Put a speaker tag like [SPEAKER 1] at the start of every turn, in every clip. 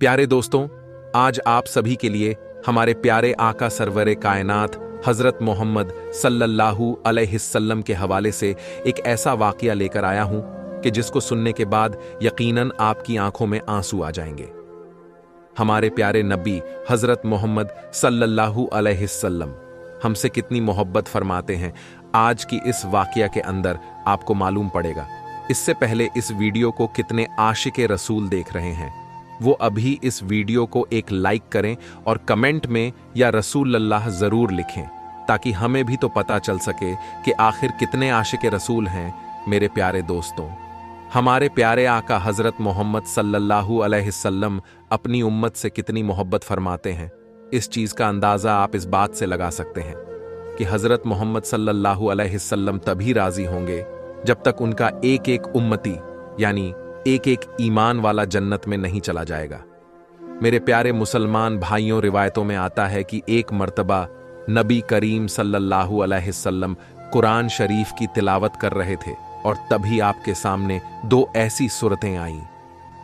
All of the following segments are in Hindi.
[SPEAKER 1] प्यारे दोस्तों, आज आप सभी के लिए हमारे प्यारे आका सरवरे कायनात हजरत मोहम्मद सल्लल्लाहु अलैहिस्सल्लम के हवाले से एक ऐसा वाकया लेकर आया हूं कि जिसको सुनने के बाद यकीनन आपकी आंखों में आंसू आ जाएंगे। हमारे प्यारे नबी हजरत मोहम्मद सल्लल्लाहु अलैहिस्सल्लम हमसे कितनी मोहब्बत फरमाते हैं, आज की इस वाकया के अंदर आपको मालूम पड़ेगा। इससे पहले इस वीडियो को कितने आशिके रसूल देख रहे हैं, वो अभी इस वीडियो को एक लाइक करें और कमेंट में या रसूल अल्लाह जरूर लिखें, ताकि हमें भी तो पता चल सके कि आखिर कितने आशिके रसूल हैं। मेरे प्यारे दोस्तों, हमारे प्यारे आका हजरत मोहम्मद सल्लल्लाहु अलैहिस्सल्लम अपनी उम्मत से कितनी मोहब्बत फरमाते हैं। इस चीज का अंदाजा आप इस बात से लगा सकते हैं कि हजरत मोहम्मद सल्लल्लाहु अलैहिस्सल्लम तभी राजी होंगे जब तक उनका एक एक उम्मती यानी एक एक ईमान वाला जन्नत में नहीं चला जाएगा। मेरे प्यारे मुसलमान भाइयों, रिवायतों में आता है कि एक मर्तबा नबी करीम सल्लल्लाहु अलैहिस्सल्लम कुरान शरीफ की तिलावत कर रहे थे और तभी आपके सामने दो ऐसी सूरतें आईं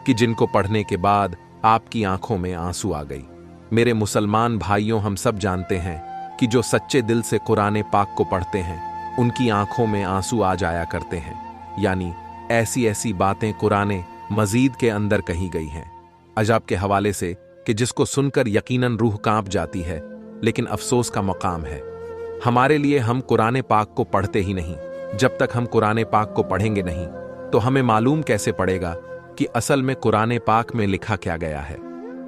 [SPEAKER 1] कि जिनको पढ़ने के बाद आपकी आंखों में आंसू आ गई। मेरे मुसलमान भाइयों, हम सब जानते हैं कि जो सच्चे दिल से कुरान पाक को पढ़ते हैं उनकी आंखों में आंसू आ जाया करते हैं। यानी ऐसी ऐसी बातें कुरान मजीद के अंदर कही गई हैं अजाब के हवाले से कि जिसको सुनकर यकीनन रूह कांप जाती है। लेकिन अफसोस का मकाम है हमारे लिए, हम कुरान पाक को पढ़ते ही नहीं। जब तक हम कुरान पाक को पढ़ेंगे नहीं तो हमें मालूम कैसे पड़ेगा कि असल में कुरान पाक में लिखा क्या गया है।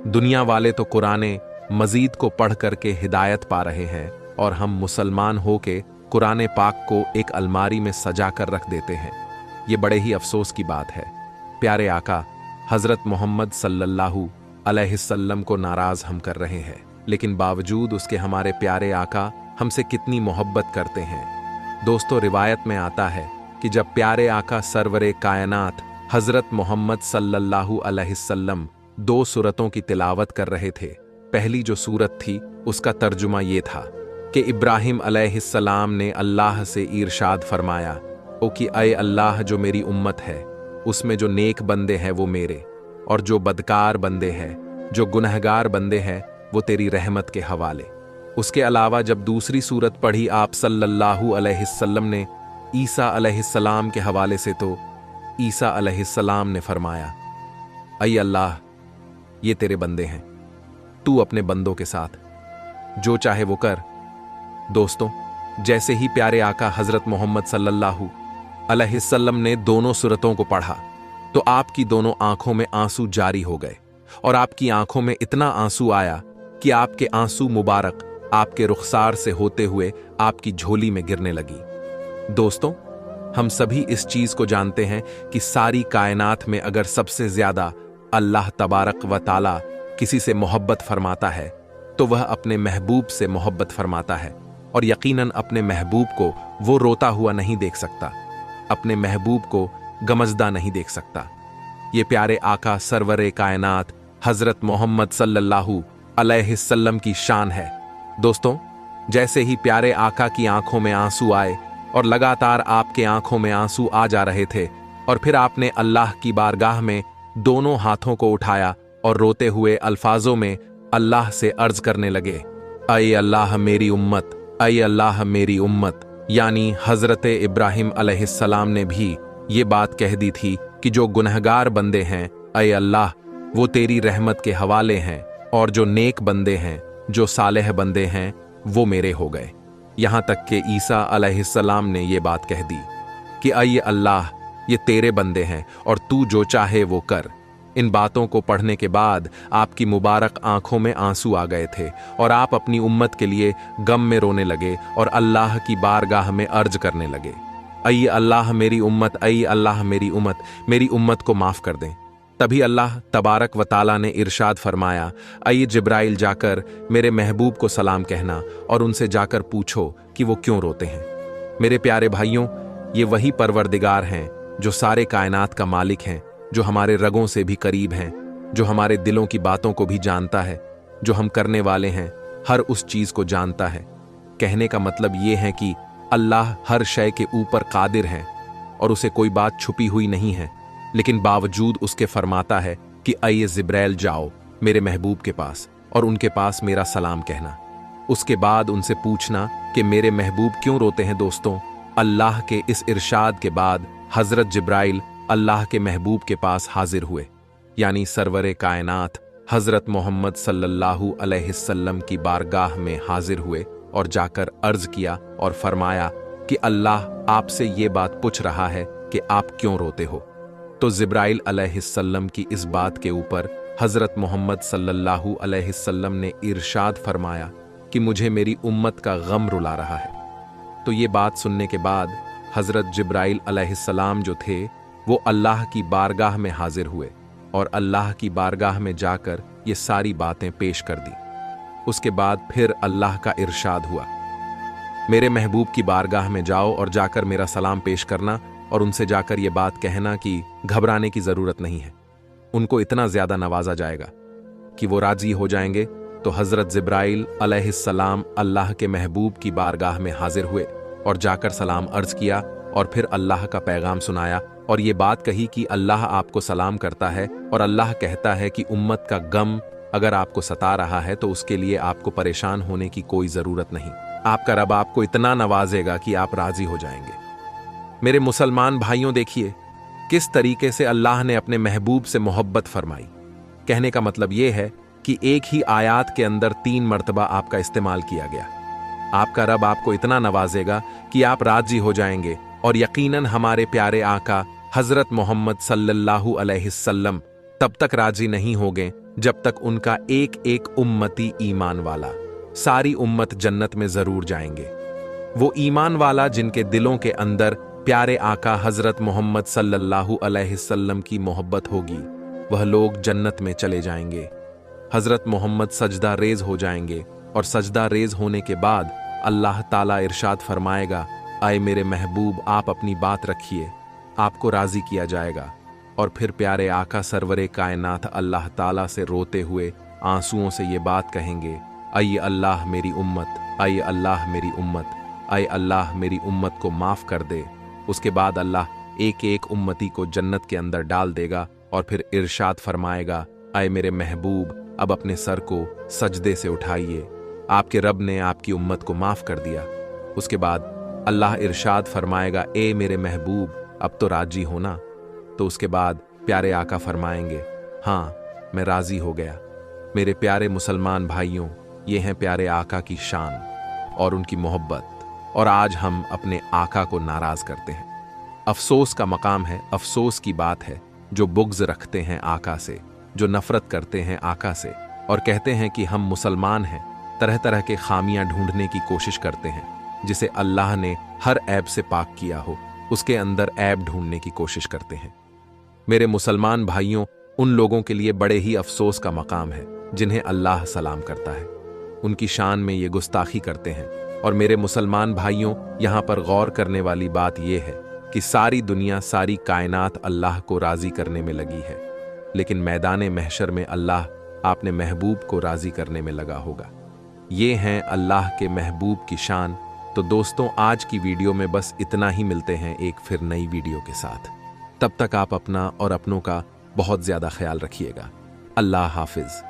[SPEAKER 1] दुनिया वाले तो कुरान मजीद को पढ़ करके हिदायत पा रहे हैं और हम मुसलमान होके कुरान पाक को एक अलमारी में सजा कर रख देते हैं। ये बड़े ही अफसोस की बात है। प्यारे आका हजरत मोहम्मद सल्लल्लाहु अलैहिस्सल्लम को नाराज हम कर रहे हैं, लेकिन बावजूद उसके हमारे प्यारे आका हमसे कितनी मोहब्बत करते हैं। दोस्तों, रिवायत में आता है कि जब प्यारे आका सरवरे कायनात हजरत मोहम्मद सल्लल्लाहु अलैहिस्सल्लम दो सूरतों की तिलावत कर रहे थे। पहली जो सूरत थी उसका तर्जुमा ये था कि इब्राहिम अलैहिस्सलाम ने अल्लाह से इरशाद फरमाया, ओ कि अय अल्लाह, जो मेरी उम्मत है उसमें जो नेक बंदे हैं वो मेरे, और जो बदकार बंदे हैं, जो गुनहगार बंदे हैं, वो तेरी रहमत के हवाले। उसके अलावा जब दूसरी सूरत पढ़ी आप सल्लल्लाहु अलैहिस्सल्लम ने ईसा अलैहिस्सलाम के हवाले से, तो ईसा अलैहिस्सलाम ने फरमाया, अय अल्लाह, ये तेरे बंदे हैं, तू अपने बंदों के साथ जो चाहे वो कर। दोस्तों, जैसे ही प्यारे आका हजरत मोहम्मद सल्लल्लाहु अलैहिस्सल्लम ने दोनों सूरतों को पढ़ा तो आपकी दोनों आंखों में आंसू जारी हो गए और आपकी आंखों में इतना आंसू आया कि आपके आंसू मुबारक आपके रुखसार से होते हुए आपकी झोली में गिरने लगी। दोस्तों, हम सभी इस चीज को जानते हैं कि सारी कायनात में अगर सबसे ज्यादा अल्लाह तबारक व ताला किसी से मोहब्बत फरमाता है तो वह अपने महबूब से मोहब्बत फरमाता है, और यकीनन अपने महबूब को वो रोता हुआ नहीं देख सकता, अपने महबूब को गमज़दा नहीं देख सकता। ये प्यारे आका सरवरे कायनात हजरत मोहम्मद सल्लल्लाहु अलैहिस्सल्लम की शान है। दोस्तों, जैसे ही प्यारे आका की आंखों में आंसू आए और लगातार आपके आंखों में आंसू आ जा रहे थे, और फिर आपने अल्लाह की बारगाह में दोनों हाथों को उठाया और रोते हुए अल्फाजों में अल्लाह से अर्ज करने लगे, अय अल्लाह मेरी उम्मत, अय अल्लाह मेरी उम्मत। यानी हजरत इब्राहिम अलैहिस्सलाम ने भी ये बात कह दी थी कि जो गुनहगार बंदे हैं, अय अल्लाह, वो तेरी रहमत के हवाले हैं, और जो नेक बंदे हैं, जो सालेह बंदे हैं, वो मेरे हो गए। यहां तक कि ईसा अलैहिस्सलाम ने ये बात कह दी कि अय अल्लाह, ये तेरे बंदे हैं और तू जो चाहे वो कर। इन बातों को पढ़ने के बाद आपकी मुबारक आंखों में आंसू आ गए थे और आप अपनी उम्मत के लिए गम में रोने लगे और अल्लाह की बारगाह में अर्ज करने लगे, अय अल्लाह मेरी उम्मत, अय अल्लाह मेरी उम्मत को माफ कर दें। तभी अल्लाह तबारक व ताला ने इरशाद फरमाया, अय जिब्राइल, जाकर मेरे महबूब को सलाम कहना और उनसे जाकर पूछो कि वो क्यों रोते हैं। मेरे प्यारे भाइयों, ये वही परवरदिगार हैं जो सारे कायनात का मालिक हैं, जो हमारे रगों से भी करीब हैं, जो हमारे दिलों की बातों को भी जानता है, जो हम करने वाले हैं हर उस चीज को जानता है। कहने का मतलब ये है कि अल्लाह हर शय के ऊपर कादिर है और उसे कोई बात छुपी हुई नहीं है, लेकिन बावजूद उसके फरमाता है कि आइए जिब्राइल जाओ मेरे महबूब के पास और उनके पास मेरा सलाम कहना। उसके बाद उनसे पूछना कि मेरे महबूब क्यों रोते हैं। दोस्तों, अल्लाह के इस इरशाद के बाद हजरत जिब्राइल अल्लाह के महबूब के पास हाजिर हुए, यानी सरवरे कायनात हजरत मोहम्मद सल्लल्लाहु अलैहि वसल्लम की बारगाह में हाजिर हुए और जाकर अर्ज किया और फरमाया कि अल्लाह आपसे ये बात पूछ रहा है कि आप क्यों रोते हो। तो जिब्राइल अलैहिस्सलाम की इस बात के ऊपर हजरत मोहम्मद सल्लल्लाहु अलैहि वसल्लम ने इरशाद फरमाया कि मुझे मेरी उम्मत का गम रुला रहा है। तो ये बात सुनने के बाद हजरत जिब्राइल अलैहिस्सलाम जो थे वो अल्लाह की बारगाह में हाजिर हुए और अल्लाह की बारगाह में जाकर ये सारी बातें पेश कर दी। उसके बाद फिर अल्लाह का इरशाद हुआ, मेरे महबूब की बारगाह में जाओ और जाकर मेरा सलाम पेश करना और उनसे जाकर ये बात कहना कि घबराने की जरूरत नहीं है, उनको इतना ज्यादा नवाजा जाएगा कि वो राजी हो जाएंगे। तो हजरत जिब्राइल अलैहिस्सलाम अल्लाह के महबूब की बारगाह में हाजिर हुए और जाकर सलाम अर्ज किया और फिर अल्लाह का पैगाम सुनाया और ये बात कही कि अल्लाह आपको सलाम करता है और अल्लाह कहता है कि उम्मत का गम अगर आपको सता रहा है तो उसके लिए आपको परेशान होने की कोई जरूरत नहीं, आपका रब आपको इतना नवाजेगा कि आप राजी हो जाएंगे। मेरे मुसलमान भाइयों, देखिए किस तरीके से अल्लाह ने अपने महबूब से मोहब्बत फरमाई। कहने का मतलब यह है कि एक ही आयात के अंदर 3 मर्तबा आपका इस्तेमाल किया गया। आपका रब आपको इतना नवाजेगा कि आप राजी हो जाएंगे और यकीनन हमारे प्यारे आका हजरत मोहम्मद सल्लल्लाहु अलैहि वसल्लम तब तक राजी नहीं होंगे जब तक उनका एक एक उम्मती ईमान वाला, सारी उम्मत जन्नत में जरूर जाएंगे। वो ईमान वाला जिनके दिलों के अंदर प्यारे आका हजरत मोहम्मद सल्लल्लाहु अलैहि वसल्लम की मोहब्बत होगी, वह लोग जन्नत में चले जाएंगे। हजरत मोहम्मद सजदा रेज हो जाएंगे और सजदा रेज होने के बाद अल्लाह ताला इरशाद फरमाएगा, आए मेरे महबूब आप अपनी बात रखिए, आपको राजी किया जाएगा। और फिर प्यारे आका सरवरे कायनात अल्लाह ताला से रोते हुए आंसुओं से ये बात कहेंगे, आइए अल्लाह मेरी उम्मत, आइए अल्लाह मेरी उम्मत, आइए अल्लाह मेरी उम्मत को माफ कर दे। उसके बाद अल्लाह एक एक उम्मती को जन्नत के अंदर डाल देगा और फिर इरशाद फरमाएगा, आए मेरे महबूब अब अपने सर को सजदे से उठाइए, आपके रब ने आपकी उम्मत को माफ कर दिया। उसके बाद अल्लाह इरशाद फरमाएगा, ए मेरे महबूब अब तो राजी होना। तो उसके बाद प्यारे आका फरमाएंगे, हाँ मैं राजी हो गया। मेरे प्यारे मुसलमान भाइयों, ये हैं प्यारे आका की शान और उनकी मोहब्बत, और आज हम अपने आका को नाराज करते हैं। अफसोस का मकाम है, अफसोस की बात है जो बुग़्ज़ रखते हैं आका से, जो नफरत करते हैं आका से और कहते हैं कि हम मुसलमान हैं, तरह तरह के खामियां ढूंढने की कोशिश करते हैं। जिसे अल्लाह ने हर ऐब से पाक किया हो उसके अंदर ऐब ढूंढने की कोशिश करते हैं। मेरे मुसलमान भाइयों, उन लोगों के लिए बड़े ही अफसोस का मकाम है जिन्हें अल्लाह सलाम करता है, उनकी शान में ये गुस्ताखी करते हैं। और मेरे मुसलमान भाइयों, यहाँ पर गौर करने वाली बात यह है कि सारी दुनिया, सारी कायनात अल्लाह को राजी करने में लगी है, लेकिन मैदान महशर में अल्लाह आपने महबूब को राजी करने में लगा होगा। ये हैं अल्लाह के महबूब की शान। तो दोस्तों, आज की वीडियो में बस इतना ही। मिलते हैं एक फिर नई वीडियो के साथ। तब तक आप अपना और अपनों का बहुत ज़्यादा ख्याल रखिएगा। अल्लाह हाफिज़।